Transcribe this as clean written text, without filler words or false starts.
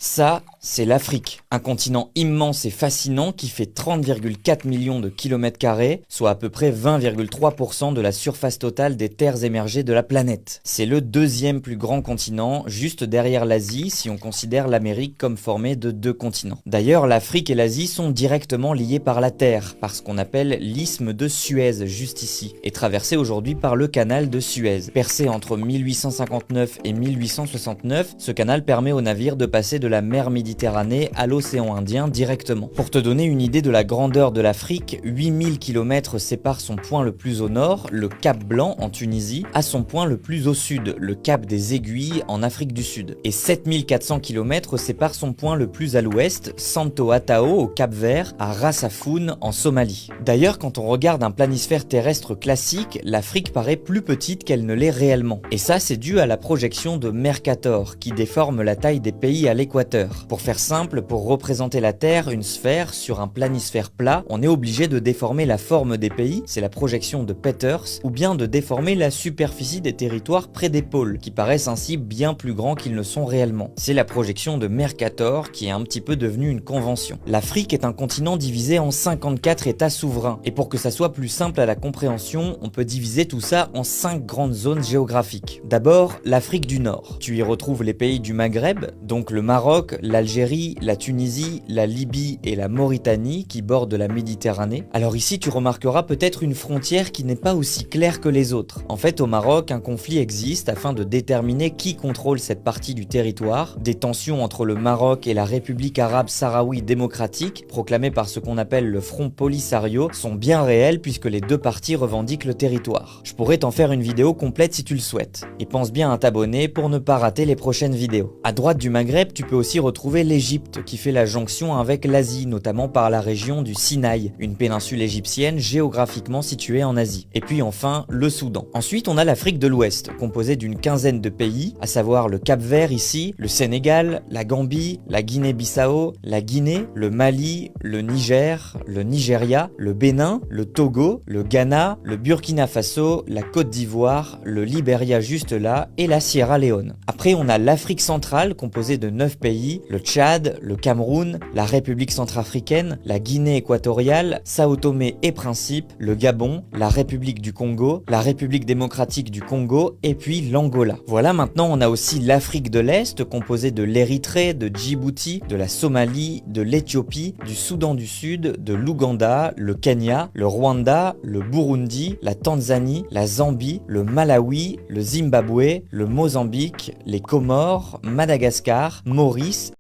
Ça, c'est l'Afrique, un continent immense et fascinant qui fait 30,4 millions de kilomètres carrés, soit à peu près 20,3% de la surface totale des terres émergées de la planète. C'est le deuxième plus grand continent, juste derrière l'Asie si on considère l'Amérique comme formée de deux continents. D'ailleurs, l'Afrique et l'Asie sont directement liées par la terre, par ce qu'on appelle l'isthme de Suez, juste ici, et traversé aujourd'hui par le canal de Suez. Percé entre 1859 et 1869, ce canal permet aux navires de passer de la mer Méditerranée à l'océan Indien directement. Pour te donner une idée de la grandeur de l'Afrique, 8000 km séparent son point le plus au nord, le Cap Blanc en Tunisie, à son point le plus au sud, le Cap des Aiguilles en Afrique du Sud. Et 7400 km séparent son point le plus à l'ouest, Santo Atao au Cap Vert, à Ras Afoun en Somalie. D'ailleurs, quand on regarde un planisphère terrestre classique, l'Afrique paraît plus petite qu'elle ne l'est réellement. Et ça, c'est dû à la projection de Mercator, qui déforme la taille des pays à l'équateur. Pour faire simple, pour représenter la Terre, une sphère, sur un planisphère plat, on est obligé de déformer la forme des pays, c'est la projection de Peters, ou bien de déformer la superficie des territoires près des pôles, qui paraissent ainsi bien plus grands qu'ils ne sont réellement. C'est la projection de Mercator qui est un petit peu devenue une convention. L'Afrique est un continent divisé en 54 États souverains, et pour que ça soit plus simple à la compréhension, on peut diviser tout ça en 5 grandes zones géographiques. D'abord, l'Afrique du Nord. Tu y retrouves les pays du Maghreb, donc le Maroc, l'Algérie, la Tunisie, la Libye et la Mauritanie qui bordent la Méditerranée. Alors ici, tu remarqueras peut-être une frontière qui n'est pas aussi claire que les autres. En fait, au Maroc, un conflit existe afin de déterminer qui contrôle cette partie du territoire. Des tensions entre le Maroc et la République arabe sahraoui démocratique, proclamée par ce qu'on appelle le Front Polisario, sont bien réelles puisque les deux parties revendiquent le territoire. Je pourrais t'en faire une vidéo complète si tu le souhaites. Et pense bien à t'abonner pour ne pas rater les prochaines vidéos. À droite du Maghreb, tu peux aussi retrouver l'Égypte qui fait la jonction avec l'Asie, notamment par la région du Sinaï, une péninsule égyptienne géographiquement située en Asie. Et puis enfin, le Soudan. Ensuite, on a l'Afrique de l'Ouest, composée d'une quinzaine de pays, à savoir le Cap-Vert ici, le Sénégal, la Gambie, la Guinée-Bissau, la Guinée, le Mali, le Niger, le Nigeria, le Bénin, le Togo, le Ghana, le Burkina Faso, la Côte d'Ivoire, le Libéria juste là et la Sierra Leone. Après, on a l'Afrique centrale, composée de 9 pays, le Tchad, le Cameroun, la République centrafricaine, la Guinée équatoriale, Sao Tomé et Principe, le Gabon, la République du Congo, la République démocratique du Congo et puis l'Angola. Voilà, maintenant on a aussi l'Afrique de l'Est, composée de l'Érythrée, de Djibouti, de la Somalie, de l'Éthiopie, du Soudan du Sud, de l'Ouganda, le Kenya, le Rwanda, le Burundi, la Tanzanie, la Zambie, le Malawi, le Zimbabwe, le Mozambique, les Comores, Madagascar, Maurice